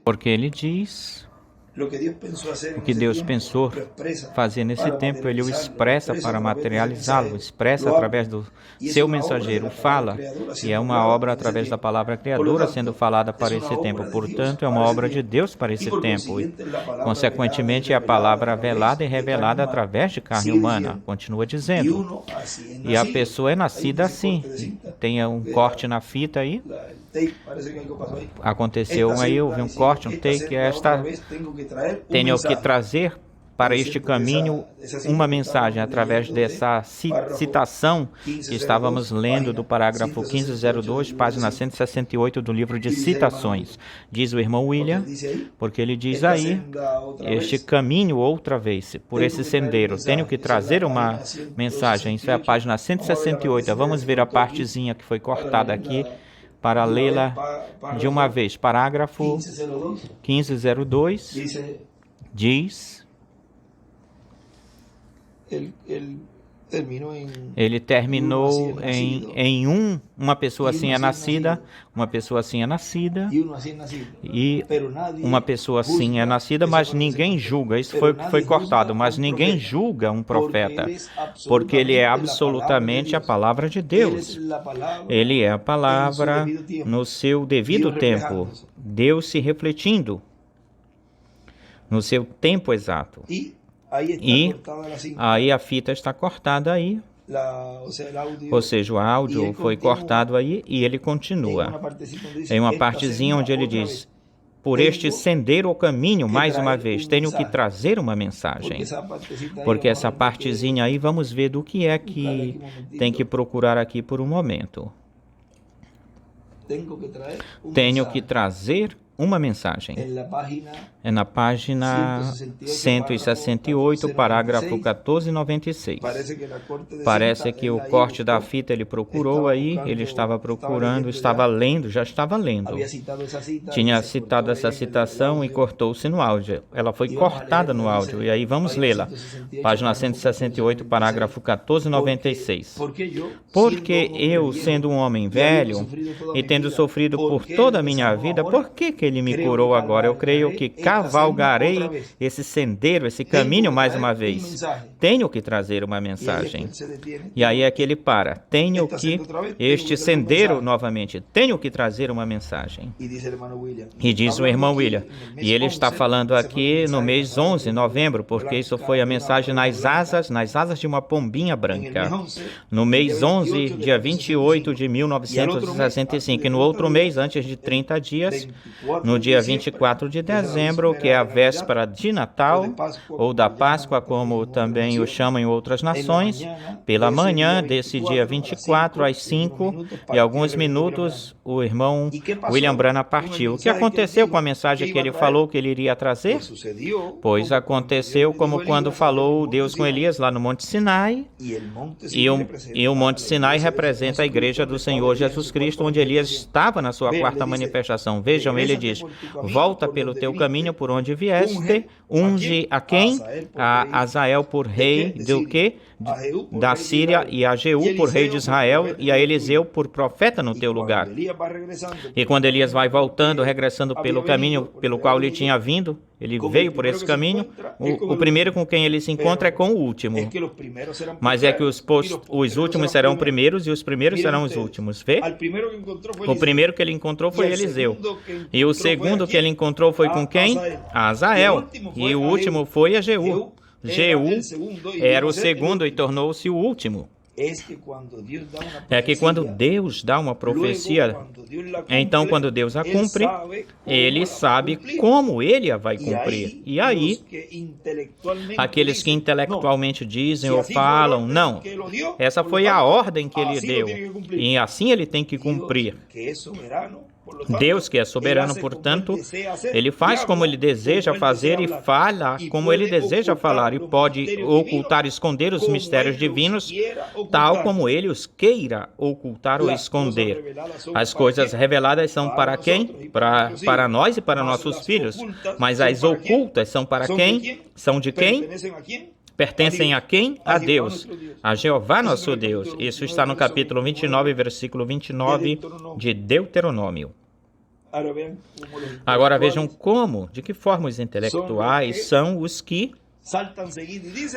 Porque ele diz, o que Deus pensou fazer nesse tempo, ele o expressa para materializá-lo, expressa através do seu mensageiro, fala, e é uma obra através da palavra criadora sendo falada para esse tempo. Portanto, é uma obra de Deus para esse tempo. E, consequentemente, é a palavra velada e revelada através de carne humana, continua dizendo. E a pessoa é nascida assim. Tem um corte na fita aí. Aconteceu aí, houve um corte, um take. Tenho que trazer para este caminho uma mensagem através dessa citação que estávamos lendo do parágrafo 1502, página 168 do livro de citações. Diz o irmão William, porque ele diz aí, este caminho outra vez, por esse sendeiro, tenho que trazer uma mensagem. Isso é a página 168. Vamos ver a partezinha que foi cortada aqui para lê-la de uma vez. Parágrafo 1502 diz... Ele terminou em uma pessoa assim é nascida, uma pessoa assim é nascida, e uma pessoa assim é nascida, mas ninguém julga. Isso foi cortado, mas ninguém julga um profeta, porque ele é absolutamente a palavra de Deus. Ele é a palavra no seu devido tempo, Deus se refletindo no seu tempo exato. E aí a fita está cortada aí, ou seja, o áudio foi cortado aí e ele continua. Em uma partezinha onde ele diz, por este sendeiro ou caminho, mais uma vez, tenho que trazer uma mensagem. Porque essa partezinha aí, vamos ver do que é que tem que procurar aqui por um momento. Tenho que trazer uma mensagem. É na página 168, parágrafo 1496. Parece que o corte da fita ele procurou aí, ele estava procurando, estava lendo, já estava lendo. Tinha citado essa citação e cortou-se no áudio. Ela foi cortada no áudio, e aí vamos lê-la. Página 168, parágrafo 1496. Porque eu, sendo um homem velho e tendo sofrido por toda a minha vida, por que ele me curou agora? Eu creio que cavalgarei esse sendeiro, esse caminho mais uma vez. Tenho que trazer uma mensagem. E aí é que ele para. Tenho que, este sendeiro novamente, tenho que trazer uma mensagem. E diz o irmão William, e ele está falando aqui no mês 11, novembro, porque isso foi a mensagem nas asas de uma pombinha branca. No mês 11, dia 28 de 1965, e no outro mês, antes de 30 dias, no dia 24 de dezembro, que é a véspera de Natal, ou da Páscoa, como também o chamam em outras nações, pela manhã desse dia 24 às 5 e alguns minutos, o irmão William Branham partiu. O que aconteceu com a mensagem que ele falou que ele iria trazer? Pois aconteceu como quando falou Deus com Elias lá no Monte Sinai, e o Monte Sinai representa a igreja do Senhor Jesus Cristo, onde Elias estava na sua quarta manifestação. Vejam, ele diz, volta pelo teu caminho por onde vieste, unge a quem? A Azael por rei do quê? Da Síria, e a Jeú por rei de Israel, e a Eliseu por profeta no teu lugar. E quando Elias vai voltando, regressando pelo caminho pelo qual ele tinha vindo, ele veio por esse caminho, o primeiro com quem ele se encontra é com o último. Mas é que os últimos serão primeiros e os primeiros serão os últimos. Vê? O primeiro que ele encontrou foi Eliseu. E o segundo que ele encontrou foi com quem? A Azael. E o último foi a Jeú. Jeú era o segundo e tornou-se o último. É que quando Deus dá uma profecia, então quando Deus a cumpre, Ele sabe como Ele a vai cumprir. E aí, aqueles que intelectualmente dizem ou falam, não, essa foi a ordem que Ele deu, e assim Ele tem que cumprir. Deus, que é soberano, portanto, Ele faz como Ele deseja fazer e fala como Ele deseja falar, e pode ocultar, esconder os mistérios divinos, tal como Ele os queira ocultar ou esconder. As coisas reveladas são para quem? Para nós e para nossos filhos. Mas as ocultas são para quem? São de quem? Pertencem a quem? A Deus, a Jeová nosso Deus. Isso está no capítulo 29, versículo 29 de Deuteronômio. Agora vejam de que forma os intelectuais são os que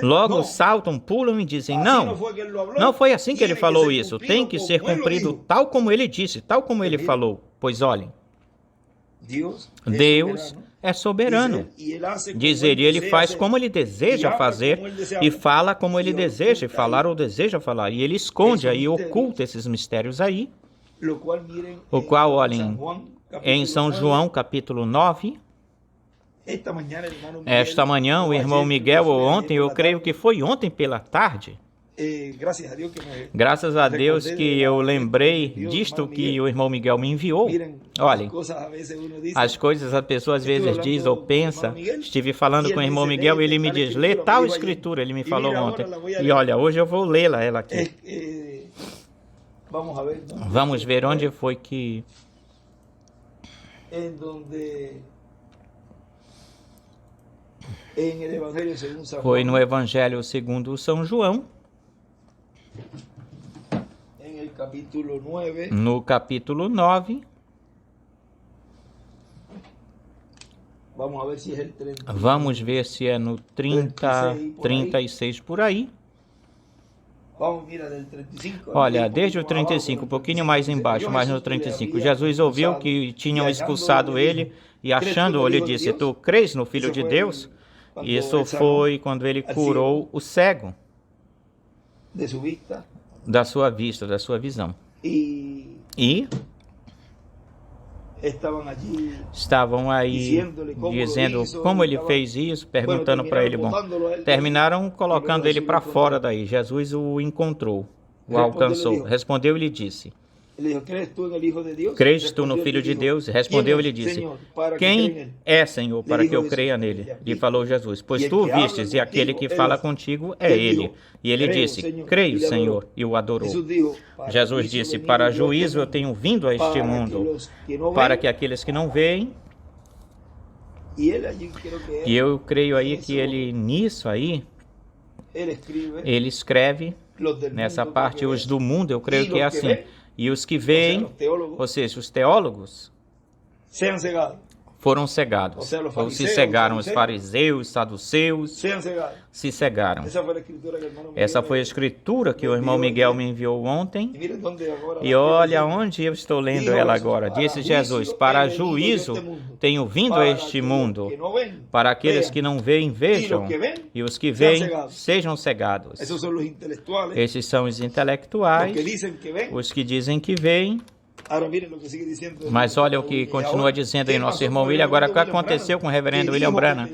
logo saltam, pulam e dizem, não foi assim que ele falou isso, tem que ser cumprido tal como ele disse, tal como ele falou. Pois olhem, Deus é soberano. Diz ele, ele faz como ele deseja fazer e fala como ele deseja falar ou deseja falar. E ele esconde aí, oculta esses mistérios aí, o qual, olhem, em São João, capítulo 9, esta manhã o irmão Miguel, ou ontem, eu creio que foi ontem pela tarde, graças a Deus que eu lembrei disto que o irmão Miguel me enviou. Olhem, as coisas a pessoa às vezes diz ou pensa. Estive falando com o irmão Miguel e ele me diz, lê tal escritura, ele me falou ontem. E olha, hoje eu vou lê-la, ela aqui. Vamos ver onde foi que... Foi no Evangelho segundo São João, no capítulo 9. Vamos ver se é no 36 por aí. Olha, desde o 35, um pouquinho mais embaixo, mas no 35, Jesus ouviu que tinham expulsado ele e achando-o, ele disse, tu crês no Filho de Deus? Isso foi quando ele curou o cego da sua vista, da sua visão. E estavam aí dizendo como ele fez isso, perguntando para ele. Bom, terminaram colocando ele para fora daí. Jesus o encontrou, o alcançou. Respondeu e lhe disse, crês tu no Filho de Deus? Respondeu e lhe disse, quem é, Senhor, para que eu creia nele? Lhe falou Jesus, pois tu o vistes e aquele que fala contigo é ele. E ele disse, creio, Senhor, e o adorou. Jesus disse, para juízo eu tenho vindo a este mundo, para que aqueles que não veem... E eu creio aí que ele, nisso aí, ele escreve, nessa parte, os do mundo, eu creio que é assim. E os que veem, ou seja, os teólogos, foram cegados. Ou se cegaram os fariseus, saduceus, se cegaram. Essa foi a escritura que o irmão Miguel me enviou ontem. E olha onde eu estou lendo ela agora. Disse Jesus, para juízo tenho vindo a este mundo, para aqueles que não veem, vejam, e os que veem, sejam cegados. Esses são os intelectuais, os que dizem que veem. Mas olha o que continua dizendo aí nosso irmão William. Agora, o que aconteceu com o reverendo William Branham,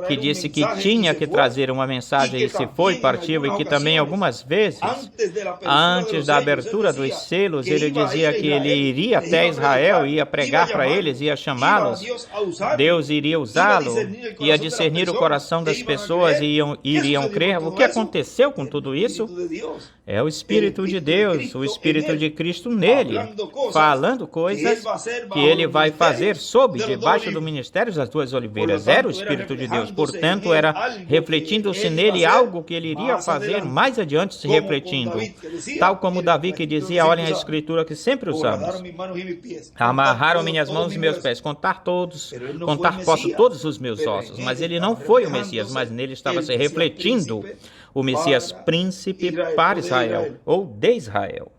que disse que tinha que trazer uma mensagem e se foi, partiu, e que também algumas vezes, antes da abertura dos selos, ele dizia que ele iria até Israel, ia pregar para eles, ia chamá-los, Deus iria usá-lo, ia discernir o coração das pessoas e iriam crer. O que aconteceu com tudo isso? É o Espírito de Deus, o Espírito de Cristo nele, falando coisas que ele vai fazer sob, debaixo do ministério das duas oliveiras. Era o Espírito de Deus, portanto, era refletindo-se nele algo que ele iria fazer mais adiante, se refletindo. Tal como Davi que dizia, olhem a escritura que sempre usamos. Amarraram minhas mãos e meus pés, contar posso todos os meus ossos. Mas ele não foi o Messias, mas nele estava se refletindo o Messias príncipe para Israel, ou de Israel.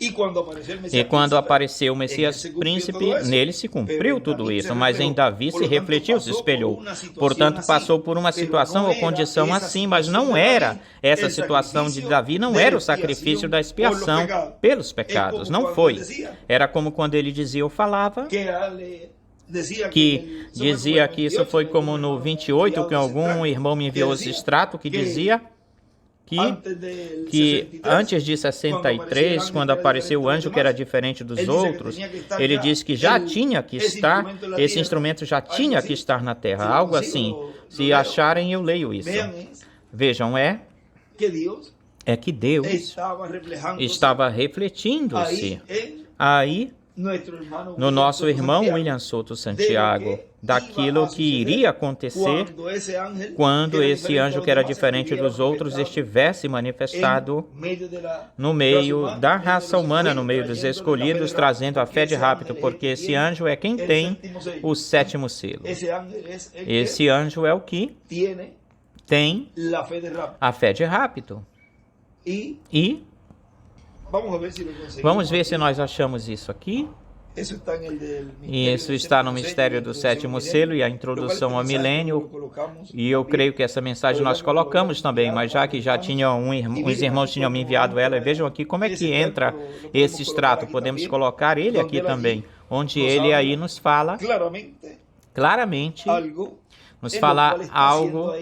E quando apareceu o Messias príncipe, nele se cumpriu tudo isso, mas em Davi se refletiu, se espelhou. Portanto, passou por uma situação ou condição assim, mas não era essa situação de Davi, não era o sacrifício da expiação pelos pecados, não foi. Era como quando ele dizia ou falava, que dizia que isso foi como no 28, que algum irmão me enviou esse extrato, que dizia que antes de 63, quando apareceu o anjo que era diferente dos outros, ele disse que já tinha que estar, esse instrumento já tinha que estar na terra, algo assim. Se acharem, eu leio isso. Vejam, é que Deus estava refletindo-se aí no nosso irmão William Souto Santiago, daquilo que iria acontecer quando esse anjo, que era diferente dos outros, estivesse manifestado no meio da raça humana, no meio dos escolhidos, trazendo a fé de Rapto, porque esse anjo é quem tem o sétimo selo. Esse anjo é o que tem a fé de Rapto. E vamos ver se nós achamos isso aqui. E isso está no mistério do sétimo selo e a introdução ao milênio. E eu creio que essa mensagem nós colocamos também, mas já que já tinham uns irmãos tinham me enviado ela, vejam aqui como é que entra esse extrato. Podemos colocar ele aqui também, onde ele aí nos fala claramente, nos fala algo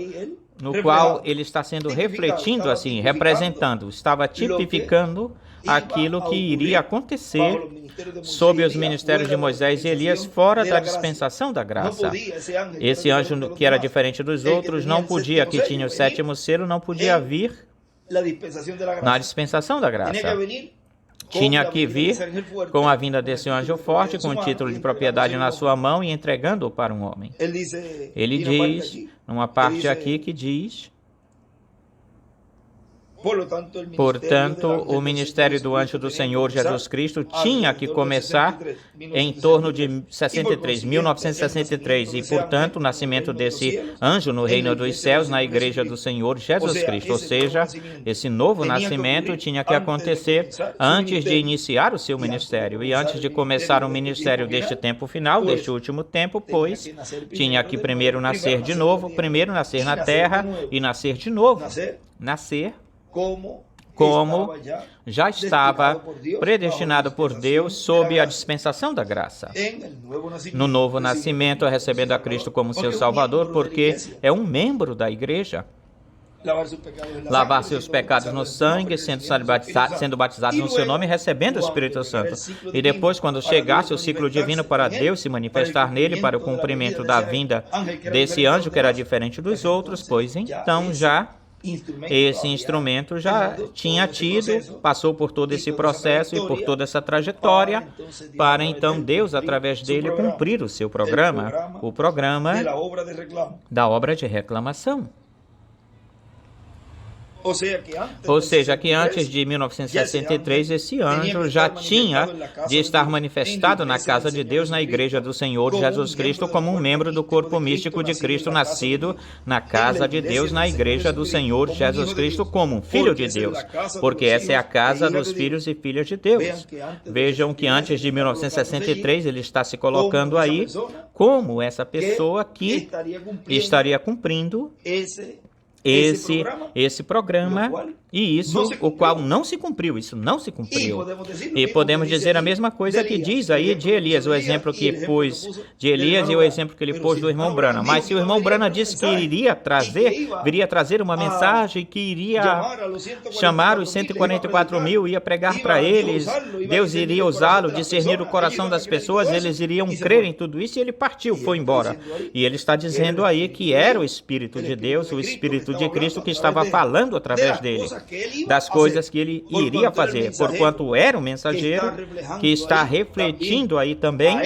no qual ele está sendo refletindo assim, representando, estava tipificando aquilo que iria acontecer sob os ministérios de Moisés e Elias fora da dispensação da graça. Esse anjo que era diferente dos outros não podia, que tinha o sétimo selo, não podia vir na dispensação da graça. Tinha que vir com a vinda desse anjo forte, com o título de propriedade na sua mão e entregando-o para um homem. Ele diz, numa parte aqui que diz: portanto, o ministério do anjo do Senhor Jesus Cristo tinha que começar em torno de 1963, e, portanto, o nascimento desse anjo no reino dos céus, na igreja do Senhor Jesus Cristo. Ou seja, esse novo nascimento tinha que acontecer antes de iniciar o seu ministério e antes de começar o ministério deste tempo final, deste último tempo, pois tinha que primeiro nascer de novo, primeiro nascer na terra e nascer de novo. Nascer como já estava predestinado por Deus sob a dispensação da graça. No novo nascimento, recebendo a Cristo como seu Salvador, porque é um membro da igreja. Lavar seus pecados no sangue, sendo batizados no seu nome, recebendo o Espírito Santo. E depois, quando chegasse o ciclo divino para Deus se manifestar nele, para o cumprimento da vinda desse anjo que era diferente dos outros, pois então já esse instrumento já tinha tido, passou por todo esse processo e por toda essa trajetória, para então Deus, através dele, cumprir o seu programa, o programa da obra de reclamação. Ou seja, que antes de 1963, esse anjo já tinha de estar manifestado na casa de Deus, na igreja do Senhor Jesus Cristo, como um membro do corpo místico de Cristo, nascido na casa de Deus, na igreja do Senhor Jesus Cristo, como um filho de Deus, porque essa é a casa dos filhos e filhas de Deus. Vejam que antes de 1963, ele está se colocando aí como essa pessoa que estaria cumprindo esse programa, e isso, o qual não se cumpriu, isso não se cumpriu. E podemos dizer a mesma coisa que diz aí de Elias, o exemplo que pôs de Elias e o exemplo que ele pôs do irmão Branham. Mas se o irmão Branham disse que viria trazer uma mensagem, que iria chamar os 144 mil, ia pregar para eles, Deus iria usá-lo, discernir o coração das pessoas, eles iriam crer em tudo isso, e ele partiu, foi embora. E ele está dizendo aí que era o Espírito de Deus, o Espírito de Cristo, que estava falando através dele, das coisas que ele iria fazer, porquanto era um mensageiro que está refletindo aí também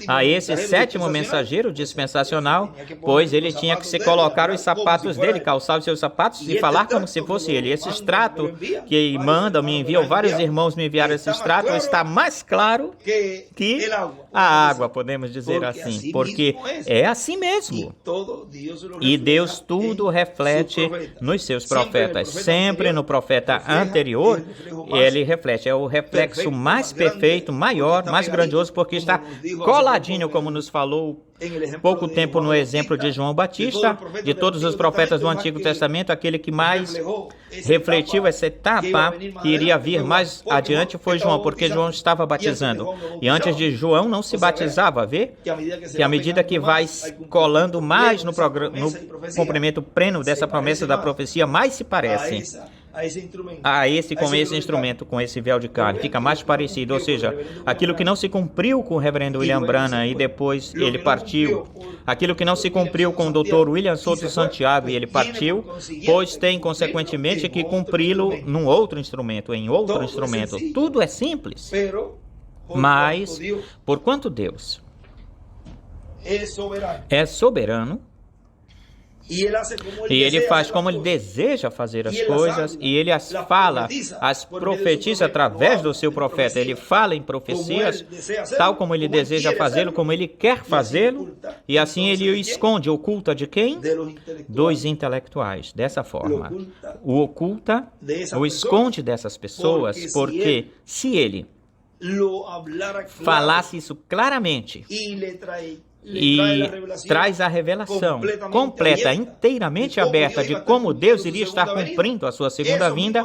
a esse sétimo mensageiro dispensacional, pois ele tinha que se colocar os sapatos dele, calçar os seus sapatos e falar como se fosse ele. Esse extrato que me enviam, vários irmãos me enviaram esse extrato, está mais claro que a água, podemos dizer assim, porque é assim mesmo. E Deus tudo reflete nos seus profetas. Sempre no profeta anterior, ele reflete. É o reflexo mais perfeito, maior, mais grandioso, porque está coladinho, como nos falou pouco tempo no exemplo de João Batista, de todos os profetas do Antigo Testamento, aquele que mais refletiu essa etapa que iria vir mais adiante foi João, porque João estava batizando. E antes de João não se batizava, vê? Que à medida que vai colando mais no cumprimento pleno dessa promessa da profecia, mais se parece com esse instrumento, com esse véu de carne, fica mais parecido, ou seja, aquilo que não se cumpriu com o reverendo William Branham e depois ele partiu, aquilo que não se cumpriu com o Dr. William Souto Santiago e ele partiu, pois tem consequentemente que cumpri-lo em outro instrumento. Tudo é simples. Mas, porquanto Deus é soberano, e ele faz como ele deseja fazer as coisas, e ele as fala, as profetiza através do seu profeta. Ele fala em profecias, tal como ele deseja fazê-lo, como ele quer fazê-lo, e assim ele o esconde. Oculta de quem? Dos intelectuais. Dessa forma, o oculta, o esconde dessas pessoas, porque se ele falasse isso claramente e traz a revelação completa, inteiramente aberta de como Deus iria estar cumprindo a sua segunda vinda,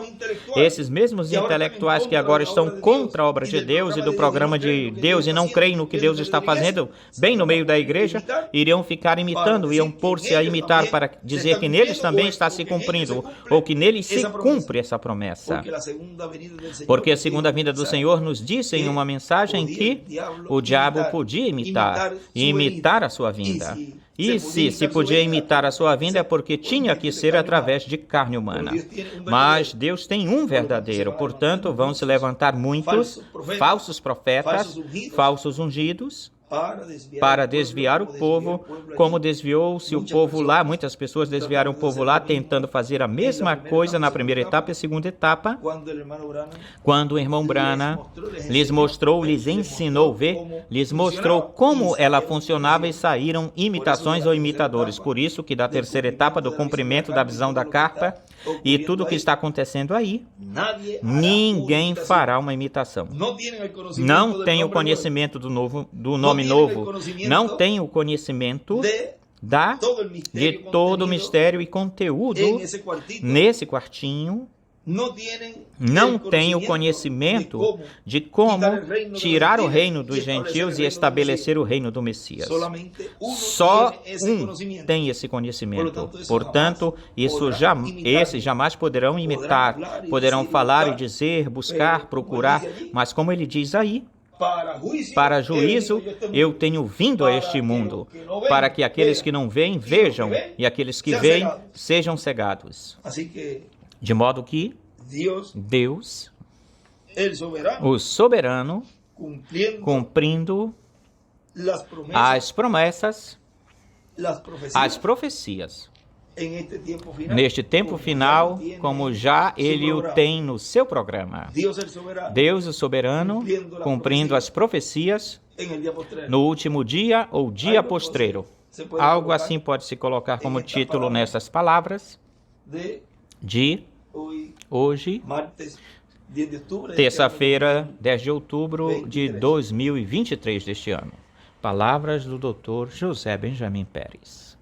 esses mesmos intelectuais que agora estão contra a obra de Deus e do programa de Deus e não creem no que Deus está fazendo bem no meio da igreja, iriam ficar imitando, iam pôr-se a imitar para dizer que neles também está se cumprindo, ou que neles se cumpre essa promessa. Porque a segunda vinda do Senhor nos disse em uma mensagem que o diabo podia imitar a sua vinda. E se podia imitar a sua vinda é porque tinha que ser através de carne humana. Mas Deus tem um verdadeiro, portanto vão se levantar muitos falsos profetas, falsos ungidos, para desviar o povo, como desviou-se o povo lá. Muitas pessoas desviaram o povo lá, tentando fazer a mesma coisa na primeira etapa e a segunda etapa. Quando o irmão Branham lhes mostrou, lhes ensinou, lhes mostrou como ela funcionava e saíram imitações ou imitadores. Por isso que da terceira etapa do cumprimento da visão da carpa e tudo o que está acontecendo aí, ninguém fará uma imitação. Não tem o conhecimento do nome novo, não tem o conhecimento de todo o mistério e conteúdo nesse quartinho. Não tem o conhecimento de como tirar o reino dos gentios e estabelecer o reino do Messias. Só um tem esse conhecimento. Portanto, esses jamais poderão imitar, poderão falar e dizer, buscar, procurar, mas como ele diz aí, para juízo eu tenho vindo a este mundo, para que aqueles que não veem, vejam, e aqueles que veem, sejam cegados. De modo que Deus, o soberano, cumprindo as promessas, as profecias, neste tempo final, como já Ele o tem no seu programa. Deus, o soberano, cumprindo as profecias no último dia ou dia postreiro. Algo assim pode se colocar como título nessas palavras de hoje, terça-feira, 10 de outubro de 2023 deste ano. Palavras do Dr. José Benjamin Pérez.